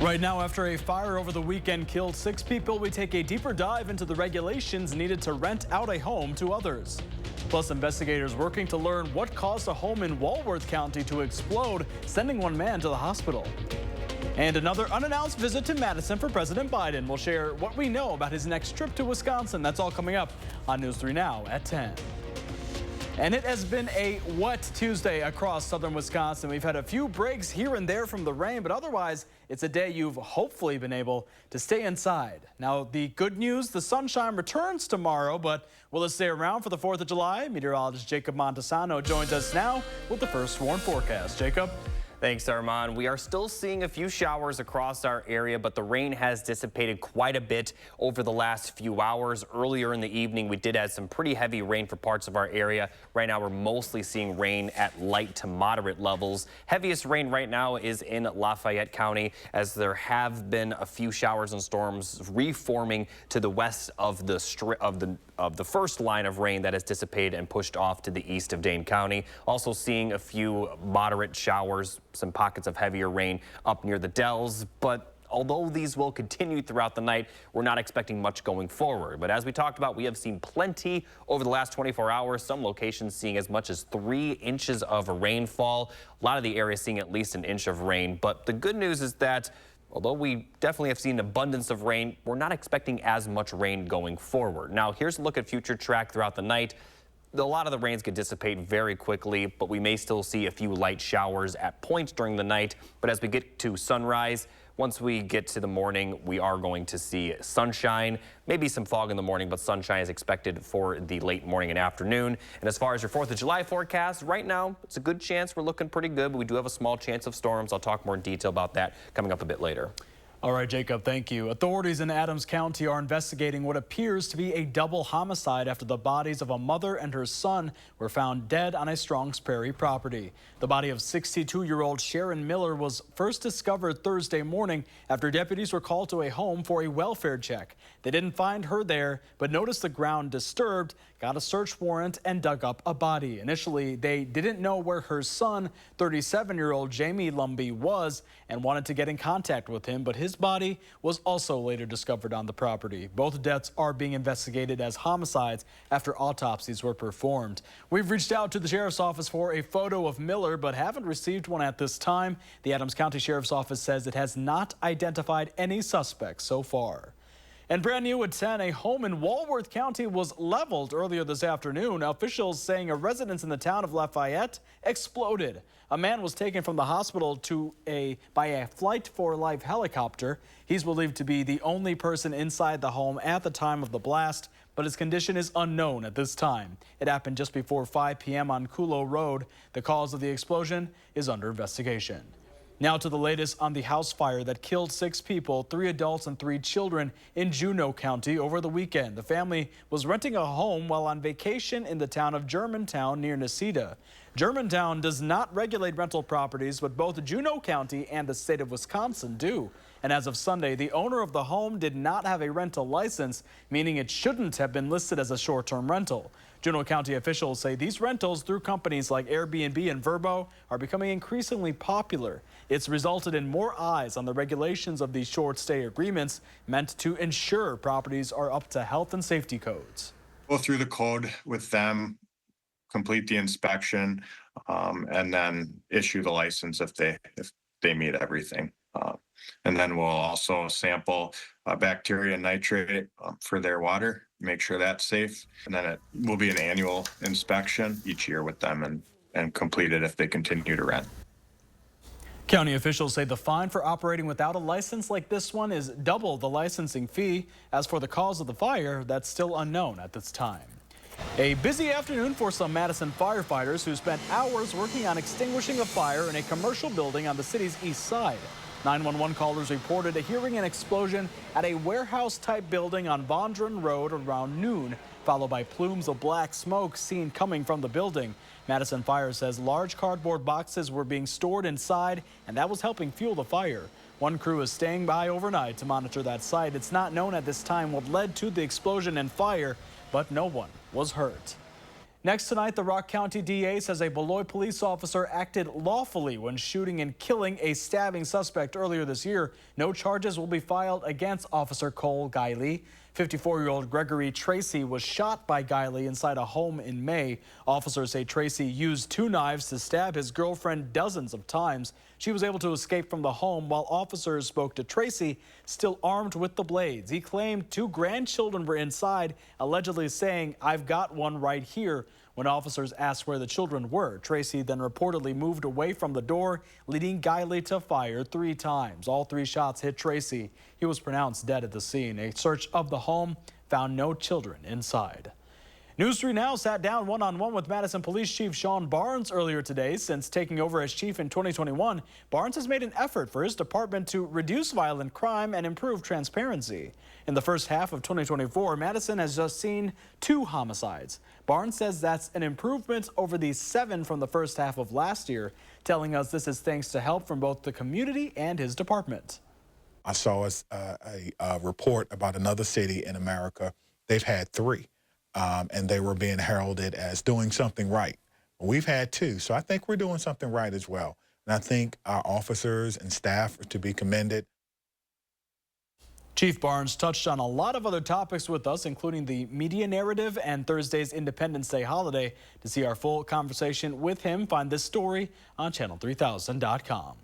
Right now, after a fire over the weekend killed 6 people, we take a deeper dive into the regulations needed to rent out a home to others. Plus, investigators working to learn what caused a home in Walworth County to explode, sending one man to the hospital. And another unannounced visit to Madison for President Biden. We'll share what we know about his next trip to Wisconsin. That's all coming up on News 3 Now at 10. And it has been a wet Tuesday across southern Wisconsin. We've had a few breaks here and there from the rain, but otherwise it's a day you've hopefully been able to stay inside. Now, the good news, the sunshine returns tomorrow, but will it stay around for the 4th of July? Meteorologist Jacob Montesano joins us now with the first sworn forecast. Jacob? Thanks, Armand. We are still seeing a few showers across our area, but the rain has dissipated quite a bit over the last few hours. Earlier in the evening, we did have some pretty heavy rain for parts of our area. Right now, we're mostly seeing rain at light to moderate levels. Heaviest rain right now is in Lafayette County, as there have been a few showers and storms reforming to the west of the first line of rain that has dissipated and pushed off to the east of Dane County. Also seeing a few moderate showers, some pockets of heavier rain up near the Dells, but although these will continue throughout the night, we're not expecting much going forward. But as we talked about, we have seen plenty over the last 24 hours, some locations seeing as much as 3 inches of rainfall. A lot of the areas seeing at least 1 inch of rain. But the good news is that although we definitely have seen abundance of rain, we're not expecting as much rain going forward. Now, here's a look at future track throughout the night. A lot of the rains could dissipate very quickly, but we may still see a few light showers at points during the night. But as we get to sunrise, once we get to the morning, we are going to see sunshine, maybe some fog in the morning, but sunshine is expected for the late morning and afternoon. And as far as your 4th of July forecast, right now, it's a good chance we're looking pretty good, but we do have a small chance of storms. I'll talk more in detail about that coming up a bit later. All right, Jacob, thank you. Authorities in Adams County are investigating what appears to be a double homicide after the bodies of a mother and her son were found dead on a Strongs Prairie property. The body of 62-year-old Sharon Miller was first discovered Thursday morning after deputies were called to a home for a welfare check. They didn't find her there, but noticed the ground disturbed, got a search warrant, and dug up a body. Initially, they didn't know where her son, 37-year-old Jamie Lumbee, was and wanted to get in contact with him, but his body was also later discovered on the property. Both deaths are being investigated as homicides after autopsies were performed. We've reached out to the Sheriff's Office for a photo of Miller, but haven't received one at this time. The Adams County Sheriff's Office says it has not identified any suspects so far. And brand new at 10, a home in Walworth County was leveled earlier this afternoon. Officials saying a residence in the town of Lafayette exploded. A man was taken from the hospital by a Flight for Life helicopter. He's believed to be the only person inside the home at the time of the blast, but his condition is unknown at this time. It happened just before 5 p.m. on Kulo Road. The cause of the explosion is under investigation. Now to the latest on the house fire that killed 6 people, 3 adults and 3 children in Juneau County over the weekend. The family was renting a home while on vacation in the town of Germantown near Necedah. Germantown does not regulate rental properties, but both Juneau County and the state of Wisconsin do. And as of Sunday, the owner of the home did not have a rental license, meaning it shouldn't have been listed as a short-term rental. Juneau County officials say these rentals through companies like Airbnb and Vrbo are becoming increasingly popular. It's resulted in more eyes on the regulations of these short stay agreements meant to ensure properties are up to health and safety codes. Go through the code with them, complete the inspection, and then issue the license if they meet everything. And then we'll also sample bacteria and nitrate for their water, make sure that's safe. And then it will be an annual inspection each year with them and complete it if they continue to rent. County officials say the fine for operating without a license like this one is double the licensing fee. As for the cause of the fire, that's still unknown at this time. A busy afternoon for some Madison firefighters who spent hours working on extinguishing a fire in a commercial building on the city's east side. 911 callers reported hearing an explosion at a warehouse-type building on Vondran Road around noon, followed by plumes of black smoke seen coming from the building. Madison Fire says large cardboard boxes were being stored inside, and that was helping fuel the fire. One crew is staying by overnight to monitor that site. It's not known at this time what led to the explosion and fire, but no one was hurt. Next tonight, the Rock County DA says a Beloit police officer acted lawfully when shooting and killing a stabbing suspect earlier this year. No charges will be filed against Officer Cole Guiley. 54-year-old Gregory Tracy was shot by Guiley inside a home in May. Officers say Tracy used 2 knives to stab his girlfriend dozens of times. She was able to escape from the home while officers spoke to Tracy, still armed with the blades. He claimed 2 grandchildren were inside, allegedly saying, "I've got one right here." When officers asked where the children were, Tracy then reportedly moved away from the door, leading Guiley to fire 3 times. All 3 shots hit Tracy. He was pronounced dead at the scene. A search of the home found no children inside. News 3 Now sat down one-on-one with Madison Police Chief Sean Barnes earlier today. Since taking over as chief in 2021, Barnes has made an effort for his department to reduce violent crime and improve transparency. In the first half of 2024, Madison has just seen 2 homicides. Barnes says that's an improvement over the 7 from the first half of last year, telling us this is thanks to help from both the community and his department. I saw a report about another city in America. They've had 3. And they were being heralded as doing something right. We've had 2, so I think we're doing something right as well. And I think our officers and staff are to be commended. Chief Barnes touched on a lot of other topics with us, including the media narrative and Thursday's Independence Day holiday. To see our full conversation with him, find this story on channel3000.com.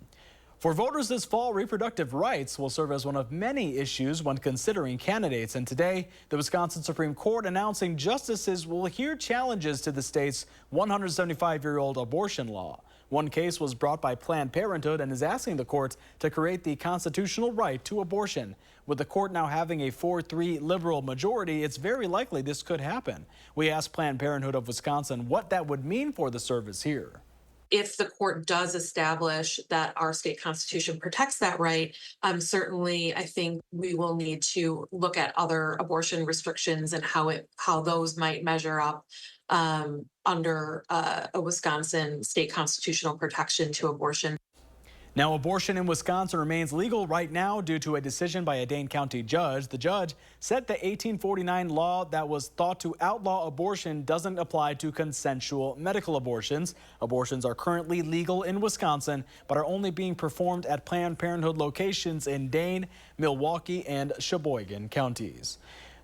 For voters this fall, reproductive rights will serve as one of many issues when considering candidates. And today, the Wisconsin Supreme Court announcing justices will hear challenges to the state's 175-year-old abortion law. One case was brought by Planned Parenthood and is asking the court to create the constitutional right to abortion. With the court now having a 4-3 liberal majority, it's very likely this could happen. We asked Planned Parenthood of Wisconsin what that would mean for the service here. If the court does establish that our state constitution protects that right, certainly I think we will need to look at other abortion restrictions and how those might measure up under a Wisconsin state constitutional protection to abortion. Now, abortion in Wisconsin remains legal right now due to a decision by a Dane County judge. The judge said the 1849 law that was thought to outlaw abortion doesn't apply to consensual medical abortions. Abortions are currently legal in Wisconsin, but are only being performed at Planned Parenthood locations in Dane, Milwaukee, and Sheboygan counties.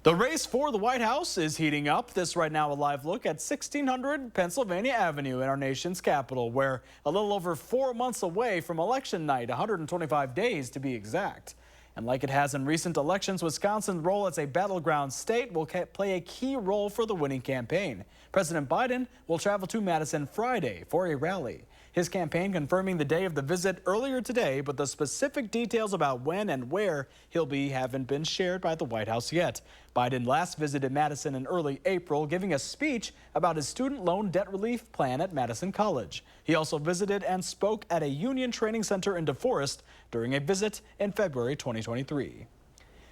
The race for the White House is heating up. This right now a live look at 1600 Pennsylvania Avenue in our nation's capital, where a little over 4 months away from election night, 125 days to be exact. And like it has in recent elections, Wisconsin's role as a battleground state will play a key role for the winning campaign. President Biden will travel to Madison Friday for a rally. His campaign confirming the day of the visit earlier today, but the specific details about when and where he'll be haven't been shared by the White House yet. Biden last visited Madison in early April, giving a speech about his student loan debt relief plan at Madison College. He also visited and spoke at a union training center in DeForest during a visit in February 2023.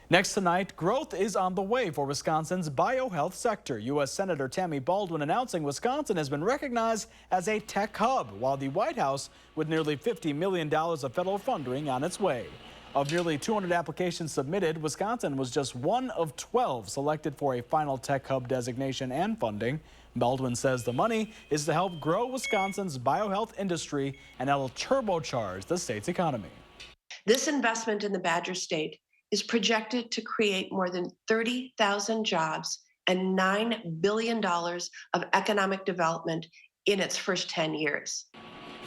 Next tonight, growth is on the way for Wisconsin's biohealth sector. U.S. Senator Tammy Baldwin announcing Wisconsin has been recognized as a tech hub, while the White House with nearly $50 million of federal funding on its way. Of nearly 200 applications submitted, Wisconsin was just one of 12 selected for a final tech hub designation and funding. Baldwin says the money is to help grow Wisconsin's biohealth industry and it'll turbocharge the state's economy. This investment in the Badger State is projected to create more than 30,000 jobs and $9 billion of economic development in its first 10 years.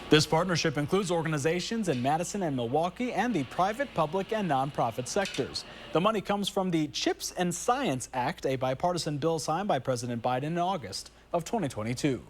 This partnership includes organizations in Madison and Milwaukee and the private, public, and nonprofit sectors. The money comes from the CHIPS and Science Act, a bipartisan bill signed by President Biden in August of 2022.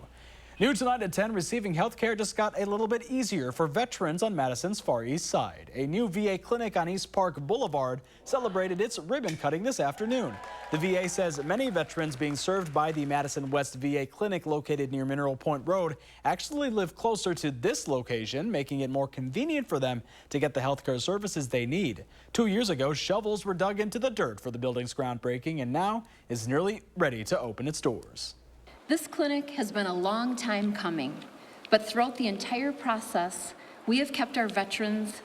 New tonight at 10, receiving health care just got a little bit easier for veterans on Madison's Far East Side. A new VA clinic on East Park Boulevard celebrated its ribbon cutting this afternoon. The VA says many veterans being served by the Madison West VA clinic located near Mineral Point Road actually live closer to this location, making it more convenient for them to get the health care services they need. 2 years ago, shovels were dug into the dirt for the building's groundbreaking and now is nearly ready to open its doors. This clinic has been a long time coming, but throughout the entire process, we have kept our veterans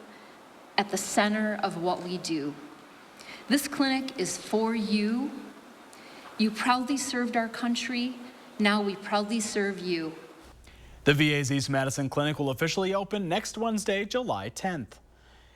at the center of what we do. This clinic is for you. You proudly served our country Now we proudly serve you. The VA's East Madison Clinic will officially open next Wednesday, July 10th.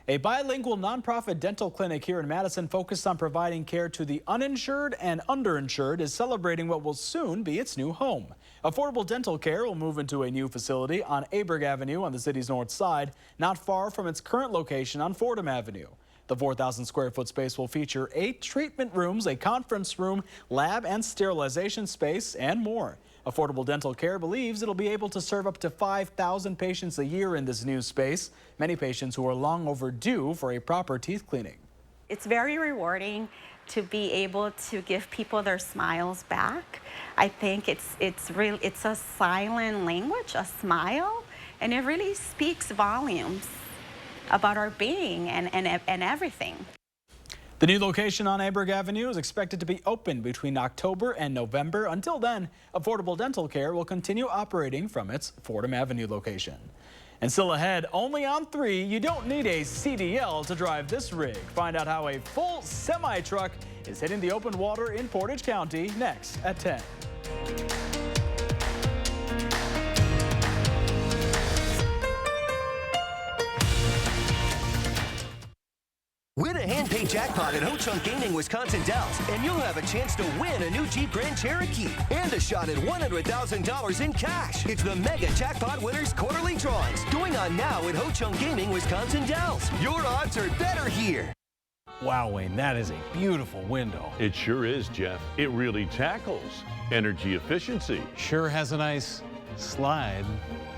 A bilingual nonprofit dental clinic here in Madison focused on providing care to the uninsured and underinsured is celebrating what will soon be its new home. Affordable dental care will move into a new facility on Aberg Avenue on the city's north side, not far from its current location on Fordham Avenue. The 4,000 square foot space will feature 8 treatment rooms, a conference room, lab and sterilization space, and more. Affordable Dental Care believes it'll be able to serve up to 5,000 patients a year in this new space, many patients who are long overdue for a proper teeth cleaning. It's very rewarding to be able to give people their smiles back. I think it's a silent language, a smile, and it really speaks volumes about our being and everything. The new location on Aberg Avenue is expected to be open between October and November. Until then, Affordable Dental Care will continue operating from its Fordham Avenue location. And still ahead, only on 3, you don't need a CDL to drive this rig. Find out how a full semi-truck is hitting the open water in Portage County next at 10. Win a hand-paid jackpot at Ho-Chunk Gaming Wisconsin Dells, and you'll have a chance to win a new Jeep Grand Cherokee and a shot at $100,000 in cash. It's the Mega Jackpot Winners Quarterly Drawings going on now at Ho-Chunk Gaming Wisconsin Dells. Your odds are better here. Wow, Wayne, that is a beautiful window. It sure is, Jeff. It really tackles energy efficiency. Sure has a nice slide.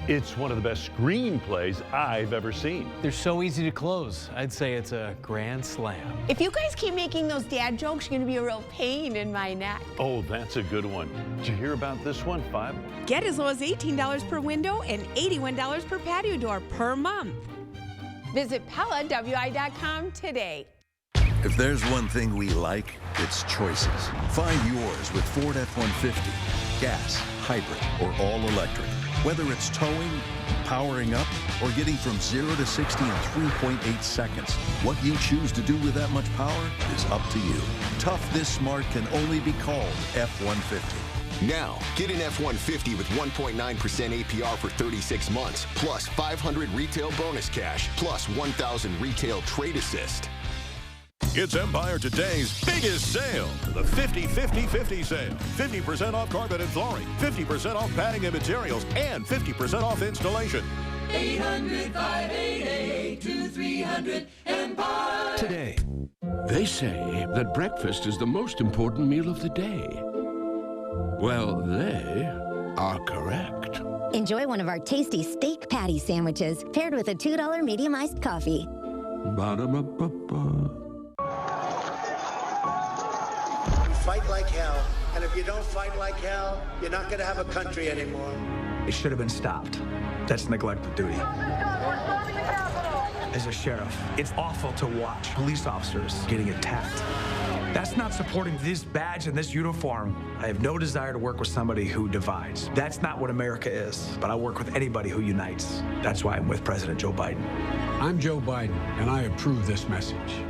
It's one of the best screenplays I've ever seen. They're so easy to close. I'd say it's a grand slam. If you guys keep making those dad jokes, you're gonna be a real pain in my neck. Oh, that's a good one. Did you hear about this one, Five? Get as low as $18 per window and $81 per patio door per month. Visit PellaWI.com today. If there's one thing we like, it's choices. Find yours with Ford F-150. Gas, hybrid, or all electric. Whether it's towing, powering up, or getting from 0 to 60 in 3.8 seconds, what you choose to do with that much power is up to you. Tough this smart can only be called F-150. Now, get an F-150 with 1.9% APR for 36 months, plus 500 retail bonus cash, plus 1,000 retail trade assist. It's Empire Today's biggest sale, the 50-50-50 sale. 50% off carpet and flooring, 50% off padding and materials, and 50% off installation. 800-588-2300 Empire. Today, they say that breakfast is the most important meal of the day. Well, they are correct. Enjoy one of our tasty steak patty sandwiches paired with a $2 medium iced coffee. Ba-da-ba-ba-ba. Fight like hell, and if you don't fight like hell, you're not going to have a country anymore. It should have been stopped. That's neglect of duty. As a sheriff, it's awful to watch police officers getting attacked. That's not supporting this badge and this uniform. I have no desire to work with somebody who divides. That's not what America is, but I work with anybody who unites. That's why I'm with President Joe Biden. I'm Joe Biden, and I approve this message.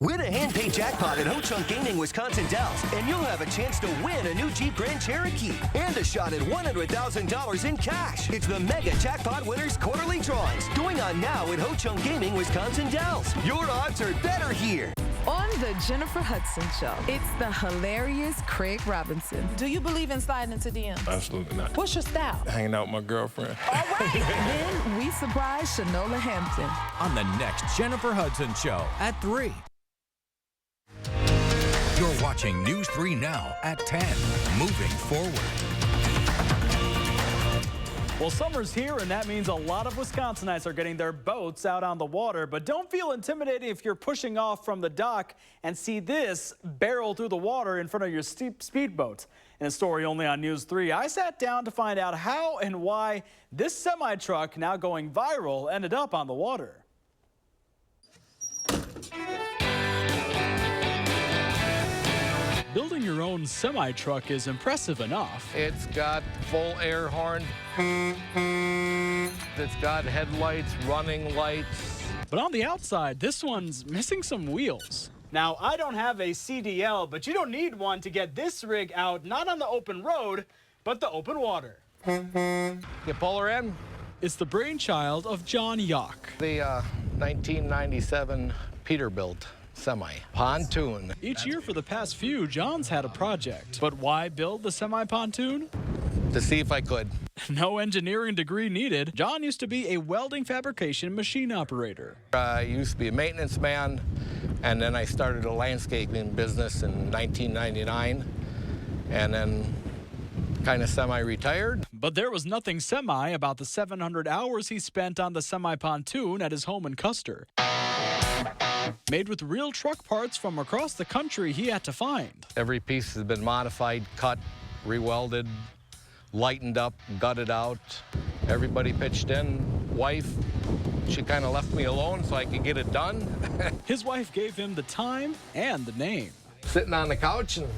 Win a hand-paid jackpot at Ho-Chunk Gaming Wisconsin Dells, and you'll have a chance to win a new Jeep Grand Cherokee and a shot at $100,000 in cash. It's the Mega Jackpot Winners Quarterly Drawings going on now at Ho-Chunk Gaming Wisconsin Dells. Your odds are better here. On the Jennifer Hudson Show, it's the hilarious Craig Robinson. Do you believe in sliding into DMs? Absolutely not. What's your style? Hanging out with my girlfriend. All right. Then we surprise Shanola Hampton. On the next Jennifer Hudson Show at 3. You're watching News 3 Now at 10. Moving forward. Well, summer's here, and that means a lot of Wisconsinites are getting their boats out on the water. But don't feel intimidated if you're pushing off from the dock and see this barrel through the water in front of your speedboat. In a story only on News 3, I sat down to find out how and why this semi-truck, now going viral, ended up on the water. Building your own semi-truck is impressive enough. It's got full air horn. It's got headlights, running lights. But on the outside, this one's missing some wheels. Now, I don't have a CDL, but you don't need one to get this rig out, not on the open road, but the open water. You pull her in. It's the brainchild of John Yock. The 1997 Peterbilt semi pontoon. Each year for the past few, John's had a project. But why build the semi-pontoon? To see if I could. No engineering degree needed. John used to be a welding fabrication machine operator. I used to be a maintenance man, and then I started a landscaping business in 1999, and then kind of semi-retired. But there was nothing semi about the 700 hours he spent on the semi-pontoon at his home in Custer. Made with real truck parts from across the country he had to find. Every piece has been modified, cut, rewelded, lightened up, gutted out. Everybody pitched in. Wife, she kind of left me alone so I could get it done. His wife gave him the time and the name. Sitting on the couch, and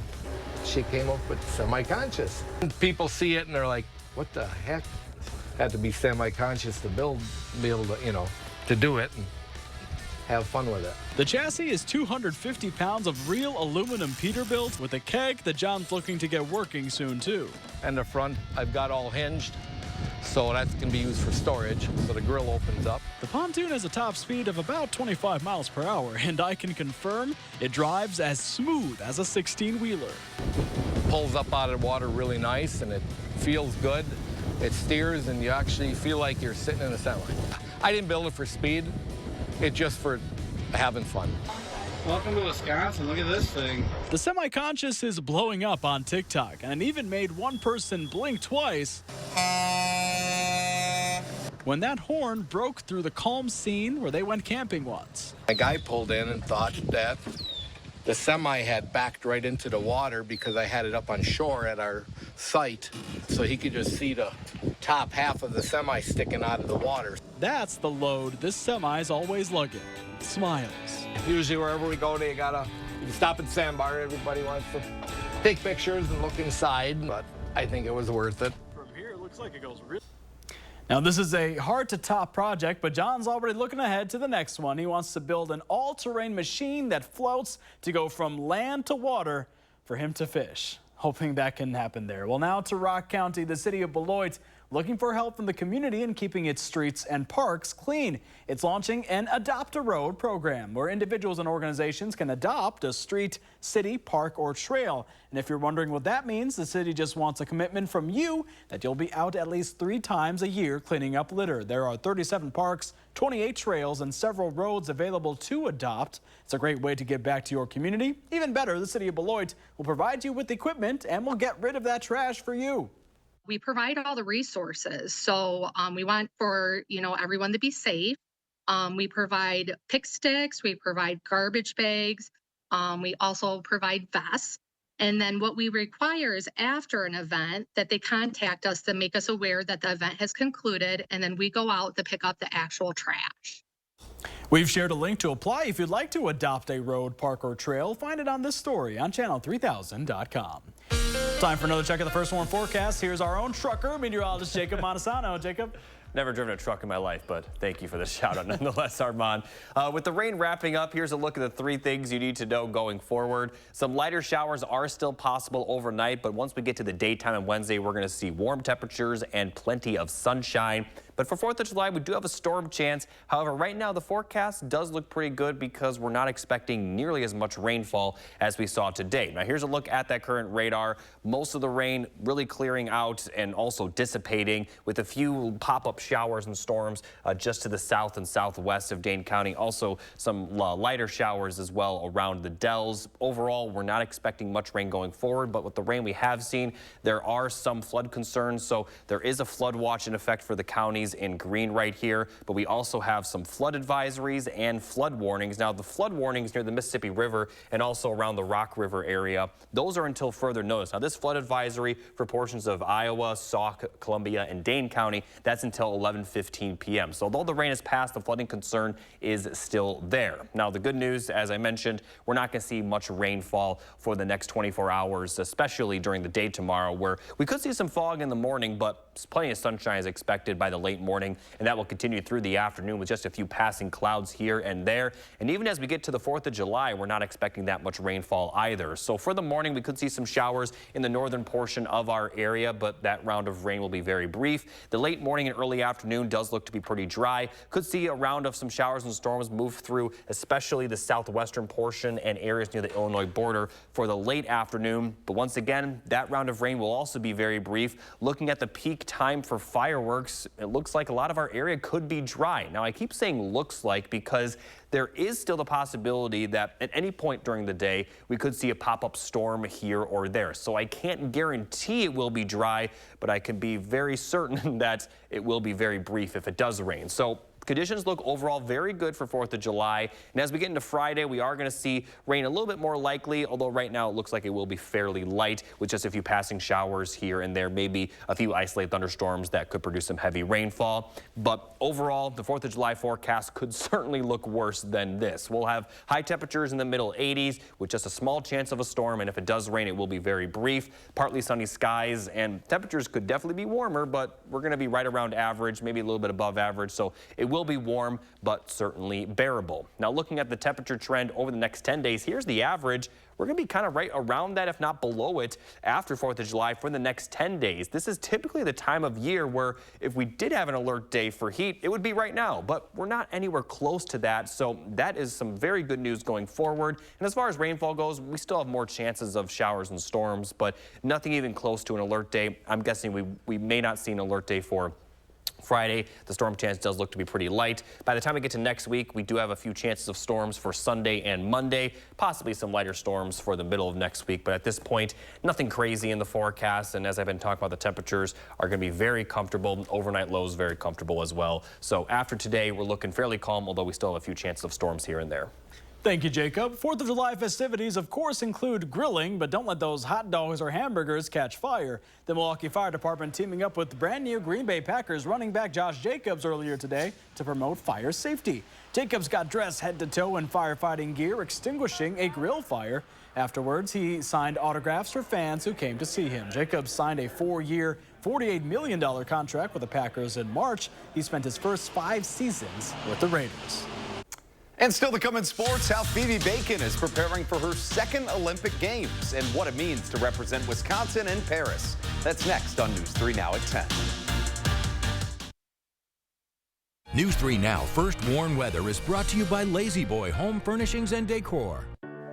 she came up with semi-conscious. People see it and they're like, what the heck? Had to be semi-conscious to be able to, to do it and have fun with it. The chassis is 250 pounds of real aluminum Peterbilt with a keg that John's looking to get working soon too. And the front, I've got all hinged, so that's going to be used for storage, so the grill opens up. The pontoon has a top speed of about 25 miles per hour, and I can confirm it drives as smooth as a 16-wheeler. Pulls up out of the water really nice, and it feels good. It steers, and you actually feel like you're sitting in a semi. I didn't build it for speed. It's just for having fun. Welcome to Wisconsin. Look at this thing. The semi-conscious is blowing up on TikTok and even made one person blink twice when that horn broke through the calm scene where they went camping once. A guy pulled in and thought that the semi had backed right into the water because I had it up on shore at our site, so he could just see the top half of the semi sticking out of the water. That's the load this semi's always lugging. Smiles. Usually wherever we go, you can stop at Sandbar. Everybody wants to take pictures and look inside, but I think it was worth it. From here, it looks like it goes really. Now, this is a hard-to-top project, but John's already looking ahead to the next one. He wants to build an all-terrain machine that floats to go from land to water for him to fish. Hoping that can happen there. Well, now to Rock County, the city of Beloit, looking for help from the community in keeping its streets and parks clean. It's launching an Adopt a Road program where individuals and organizations can adopt a street, city, park, or trail. And if you're wondering what that means, the city just wants a commitment from you that you'll be out at least 3 times a year cleaning up litter. There are 37 parks, 28 trails, and several roads available to adopt. It's a great way to give back to your community. Even better, the city of Beloit will provide you with equipment and will get rid of that trash for you. We provide all the resources. So we want for, everyone to be safe. We provide pick sticks, we provide garbage bags. We also provide vests. And then what we require is after an event that they contact us to make us aware that the event has concluded. And then we go out to pick up the actual trash. We've shared a link to apply if you'd like to adopt a road, park, or trail. Find it on this story on channel3000.com. Time for another check of the first warn forecast. Here's our own trucker, meteorologist Jacob Montesano. Jacob. Never driven a truck in my life, but thank you for the shout out nonetheless, Armand. With the rain wrapping up, here's a look at the 3 things you need to know going forward. Some lighter showers are still possible overnight, but once we get to the daytime on Wednesday, we're going to see warm temperatures and plenty of sunshine. But for 4th of July, we do have a storm chance. However, right now the forecast does look pretty good because we're not expecting nearly as much rainfall as we saw today. Now here's a look at that current radar. Most of the rain really clearing out and also dissipating with a few pop-up showers and storms just to the south and southwest of Dane County. Also some lighter showers as well around the Dells. Overall, we're not expecting much rain going forward, but with the rain we have seen, there are some flood concerns. So there is a flood watch in effect for the counties in green right here, but we also have some flood advisories and flood warnings. Now the flood warnings near the Mississippi River and also around the Rock River area, those are until further notice. Now this flood advisory for portions of Iowa, Sauk, Columbia, and Dane County, that's until until 11:15 p.m. So although the rain has passed, the flooding concern is still there. Now, the good news, as I mentioned, we're not going to see much rainfall for the next 24 hours, especially during the day tomorrow, where we could see some fog in the morning, but plenty of sunshine is expected by the late morning, and that will continue through the afternoon with just a few passing clouds here and there. And even as we get to the 4th of July, we're not expecting that much rainfall either. So for the morning, we could see some showers in the northern portion of our area, but that round of rain will be very brief. The late morning and early afternoon does look to be pretty dry. Could see a round of some showers and storms move through, especially the southwestern portion and areas near the Illinois border for the late afternoon. But once again, that round of rain will also be very brief. Looking at the peak time for fireworks, it looks like a lot of our area could be dry. Now, I keep saying looks like because there is still the possibility that at any point during the day, we could see a pop-up storm here or there. So I can't guarantee it will be dry, but I can be very certain that it will be very brief if it does rain. So conditions look overall very good for 4th of July. And as we get into Friday, we are going to see rain a little bit more likely, although right now it looks like it will be fairly light with just a few passing showers here and there, maybe a few isolated thunderstorms that could produce some heavy rainfall. But overall, the 4th of July forecast could certainly look worse than this. We'll have high temperatures in the middle 80s with just a small chance of a storm, and if it does rain, it will be very brief. Partly sunny skies, and temperatures could definitely be warmer, but we're going to be right around average, maybe a little bit above average, so it will be warm, but certainly bearable. Now, looking at the temperature trend over the next 10 days, here's the average. We're going to be kind of right around that, if not below it, after 4th of July for the next 10 days. This is typically the time of year where if we did have an alert day for heat, it would be right now, but we're not anywhere close to that. So that is some very good news going forward. And as far as rainfall goes, we still have more chances of showers and storms, but nothing even close to an alert day. I'm guessing we may not see an alert day for Friday. The storm chance does look to be pretty light. By the time we get to next week, we do have a few chances of storms for Sunday and Monday, possibly some lighter storms for the middle of next week. But at this point, nothing crazy in the forecast. And as I've been talking about, the temperatures are going to be very comfortable. Overnight lows very comfortable as well. So after today, we're looking fairly calm, although we still have a few chances of storms here and there. Thank you, Jacob. 4th of July festivities, of course, include grilling, but don't let those hot dogs or hamburgers catch fire. The Milwaukee Fire Department teaming up with brand new Green Bay Packers running back Josh Jacobs earlier today to promote fire safety. Jacobs got dressed head to toe in firefighting gear, extinguishing a grill fire. Afterwards, he signed autographs for fans who came to see him. Jacobs signed a 4-year, $48 million contract with the Packers in March. He spent his first 5 seasons with the Raiders. And still to come in sports, how Phoebe Bacon is preparing for her 2nd Olympic Games and what it means to represent Wisconsin in Paris. That's next on News 3 Now at 10. News 3 Now First Warn Weather is brought to you by Lazy Boy Home Furnishings and Decor.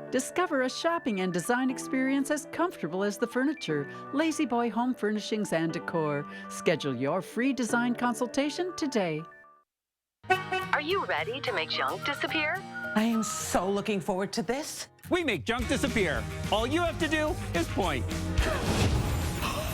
Discover a shopping and design experience as comfortable as the furniture. Lazy Boy Home Furnishings and Decor. Schedule your free design consultation today. Are you ready to make junk disappear? I am so looking forward to this. We make junk disappear. All you have to do is point.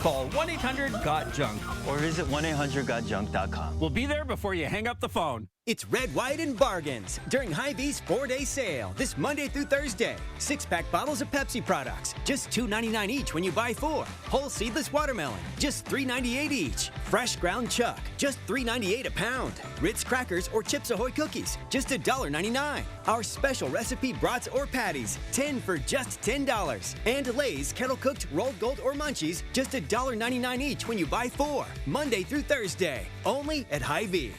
Call 1-800-GOT-JUNK or visit 1-800-GOT-JUNK.com. We'll be there before you hang up the phone. It's Red, White, and Bargains during Hy-Vee's 4-day sale this Monday through Thursday. 6-pack bottles of Pepsi products, just $2.99 each when you buy 4. Whole seedless watermelon, just $3.98 each. Fresh ground chuck, just $3.98 a pound. Ritz crackers or Chips Ahoy cookies, just $1.99. Our special recipe brats or patties, 10 for just $10. And Lay's kettle-cooked rolled gold or munchies, just $1.99 each when you buy 4. Monday through Thursday, only at Hy-Vee.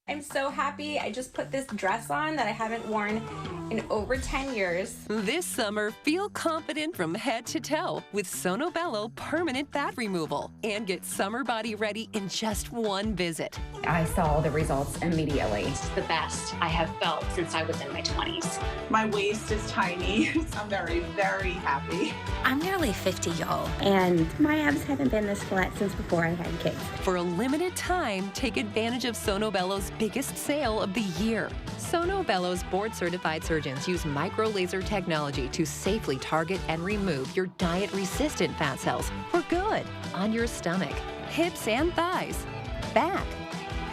I'm so happy. I just put this dress on that I haven't worn in over 10 years. This summer, feel confident from head to toe with Sono Bello Permanent Fat Removal and get summer body ready in just 1 visit. I saw the results immediately. It's the best I have felt since I was in my 20s. My waist is tiny. I'm very, very happy. I'm nearly 50, y'all, and my abs haven't been this flat since before I had kids. For a limited time, take advantage of Sono Bello's biggest sale of the year. Sono Bello's board-certified surgeons use micro-laser technology to safely target and remove your diet-resistant fat cells for good on your stomach, hips and thighs, back,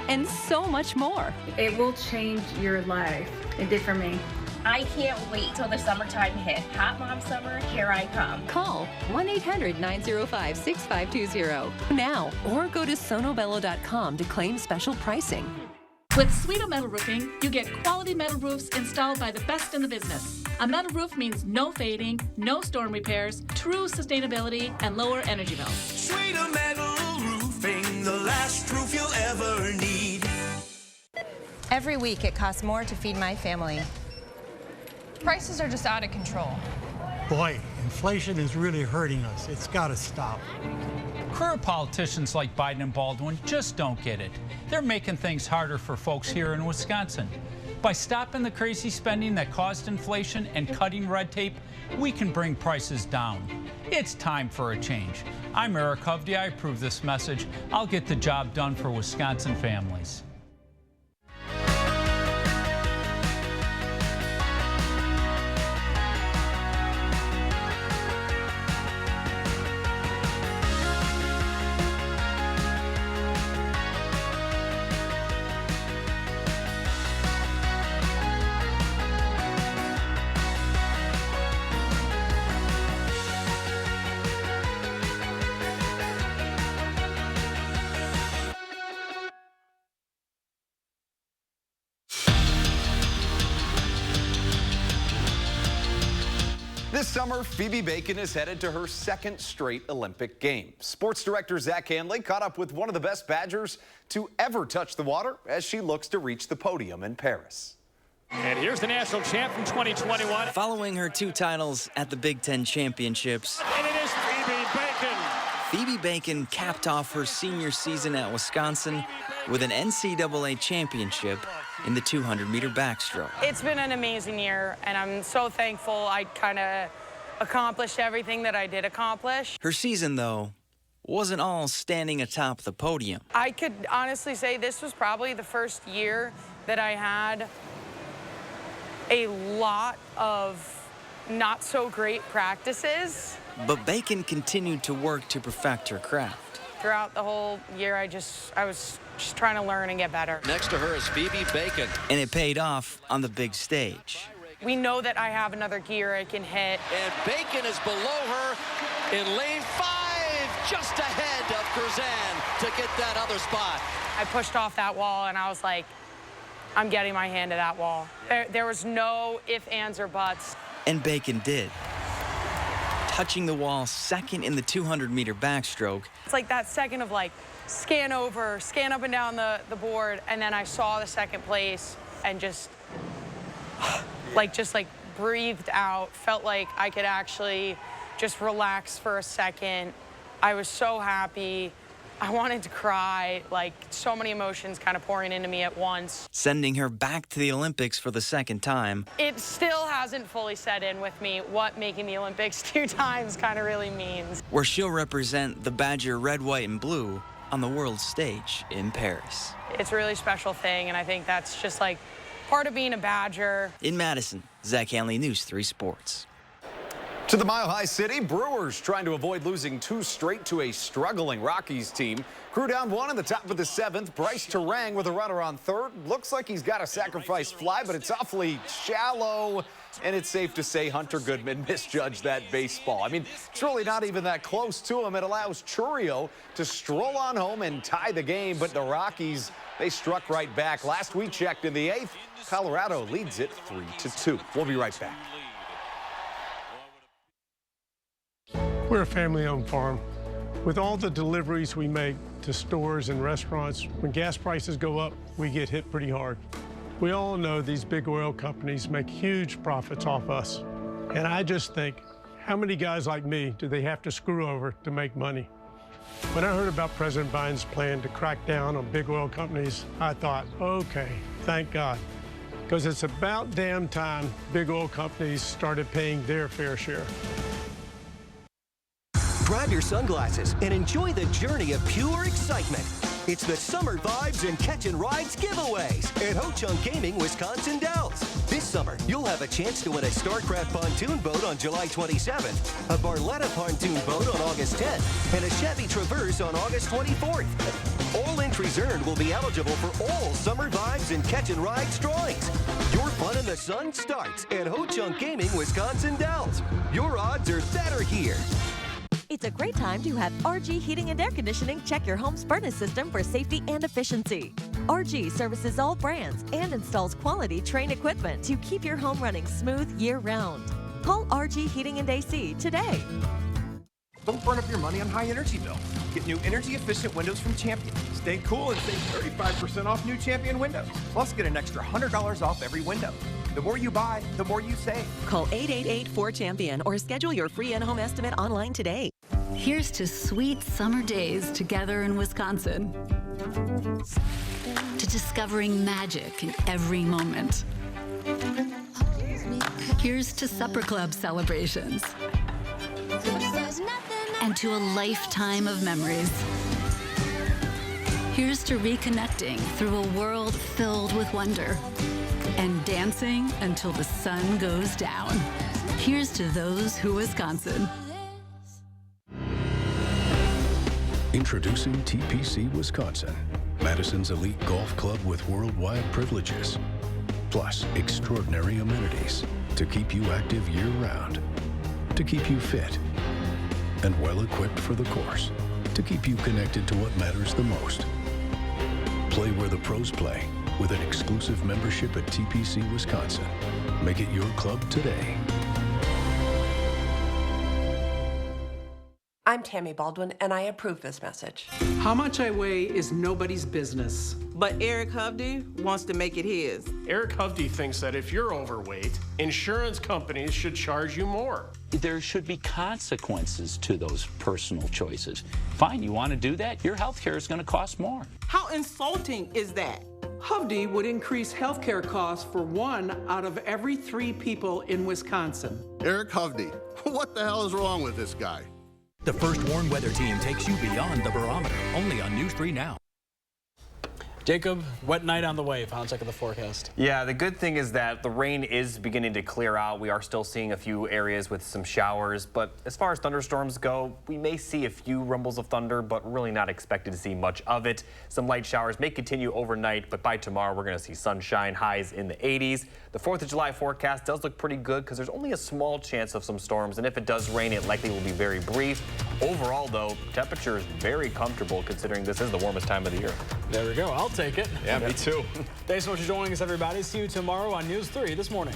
and so much more. It will change your life. It did for me. I can't wait till the summertime hit. Hot Mom Summer, here I come. Call 1-800-905-6520 now or go to sonobello.com to claim special pricing. With Sweeto Metal Roofing, you get quality metal roofs installed by the best in the business. A metal roof means no fading, no storm repairs, true sustainability, and lower energy bills. Sweeto Metal Roofing, the last roof you'll ever need. Every week it costs more to feed my family. Prices are just out of control. Boy, inflation is really hurting us. It's got to stop. Current politicians like Biden and Baldwin just don't get it. They're making things harder for folks here in Wisconsin. By stopping the crazy spending that caused inflation and cutting red tape, we can bring prices down. It's time for a change. I'm Eric Hovde. I approve this message. I'll get the job done for Wisconsin families. This summer, Phoebe Bacon is headed to her second straight Olympic Games. Sports director Zach Hanley caught up with one of the best Badgers to ever touch the water as she looks to reach the podium in Paris. And here's the national champ from 2021. Following her 2 titles at the Big Ten Championships, And it is Phoebe Bacon. Phoebe Bacon capped off her senior season at Wisconsin with an NCAA championship in the 200-meter backstroke. It's been an amazing year, and I'm so thankful I kind of accomplished everything that I did accomplish. Her season, though, wasn't all standing atop the podium. I could honestly say this was probably the first year that I had a lot of not so great practices. But Bacon continued to work to perfect her craft. Throughout the whole year, I was just trying to learn and get better. Next to her is Phoebe Bacon. And it paid off on the big stage. We know that I have another gear I can hit. And Bacon is below her in lane 5, just ahead of Curzan to get that other spot. I pushed off that wall, and I was like, I'm getting my hand to that wall. There was no ifs, ands, or buts. And Bacon did. Touching the wall second in the 200-meter backstroke. It's like that second of like, scan over, scan up and down the board, and then I saw the second place and just breathed out, felt like I could actually just relax for a second. I was so happy. I wanted to cry, like so many emotions kind of pouring into me at once. Sending her back to the Olympics for the second time. It still hasn't fully set in with me what making the Olympics 2 times kind of really means. Where she'll represent the Badger red, white, and blue on the world stage in Paris. It's a really special thing, and I think that's just like part of being a Badger. In Madison, Zach Hanley, News 3 Sports. To the Mile High City, Brewers trying to avoid losing 2 straight to a struggling Rockies team. Crew down 1 in the top of the 7th. Bryce Terang with a runner on third. Looks like he's got a sacrifice fly, but it's awfully shallow. And it's safe to say Hunter Goodman misjudged that baseball. I mean, it's really not even that close to him. It allows Churio to stroll on home and tie the game, but the Rockies, they struck right back. Last we checked in the 8th, Colorado leads it 3-2. We'll be right back. We're a family-owned farm. With all the deliveries we make to stores and restaurants, when gas prices go up, we get hit pretty hard. We all know these big oil companies make huge profits off us. And I just think, how many guys like me do they have to screw over to make money? When I heard about President Biden's plan to crack down on big oil companies, I thought, okay, thank God. Because it's about damn time big oil companies started paying their fair share. Grab your sunglasses and enjoy the journey of pure excitement. It's the Summer Vibes and Catch and Rides giveaways at Ho-Chunk Gaming, Wisconsin Dells. This summer, you'll have a chance to win a StarCraft pontoon boat on July 27th, a Barletta pontoon boat on August 10th, and a Chevy Traverse on August 24th. All entries earned will be eligible for all Summer Vibes and Catch and Rides drawings. Your fun in the the sun starts at Ho-Chunk Gaming Wisconsin Dells. Your odds are better here. It's a great time to have RG Heating and Air Conditioning check your home's furnace system for safety and efficiency. RG services all brands and installs quality Trane equipment to keep your home running smooth year-round. Call RG Heating and AC today. Don't burn up your money on high energy bills. Get new energy-efficient windows from Champion. Stay cool and save 35% off new Champion windows. Plus, get an extra $100 off every window. The more you buy, the more you save. Call 888-4CHAMPION or schedule your free in-home estimate online today. Here's to sweet summer days together in Wisconsin. To discovering magic in every moment. Here's to supper club celebrations. And to a lifetime of memories. Here's to reconnecting through a world filled with wonder. And dancing until the sun goes down. Here's to those who Wisconsin. Introducing TPC Wisconsin, Madison's elite golf club with worldwide privileges, plus extraordinary amenities to keep you active year-round, to keep you fit and well-equipped for the course, to keep you connected to what matters the most. Play where the pros play with an exclusive membership at TPC Wisconsin. Make it your club today. I'm Tammy Baldwin, and I approve this message. How much I weigh is nobody's business. But Eric Hovde wants to make it his. Eric Hovde thinks that if you're overweight, insurance companies should charge you more. There should be consequences to those personal choices. Fine, you want to do that? Your health care is going to cost more. How insulting is that? Hovde would increase health care costs for 1 out of every 3 people in Wisconsin. Eric Hovde, what the hell is wrong with this guy? The First Warn Weather Team takes you beyond the barometer, only on News 3 Now. Jacob, wet night on the way. Final check of the forecast. Yeah, the good thing is that the rain is beginning to clear out. We are still seeing a few areas with some showers, but as far as thunderstorms go, we may see a few rumbles of thunder, but really not expected to see much of it. Some light showers may continue overnight, but by tomorrow we're going to see sunshine, highs in the 80s. The 4th of July forecast does look pretty good because there's only a small chance of some storms, and if it does rain, it likely will be very brief. Overall, though, temperature is very comfortable considering this is the warmest time of the year. There we go. I'll take it. Yeah, me too. Thanks so much for joining us, everybody. See you tomorrow on News 3 This Morning.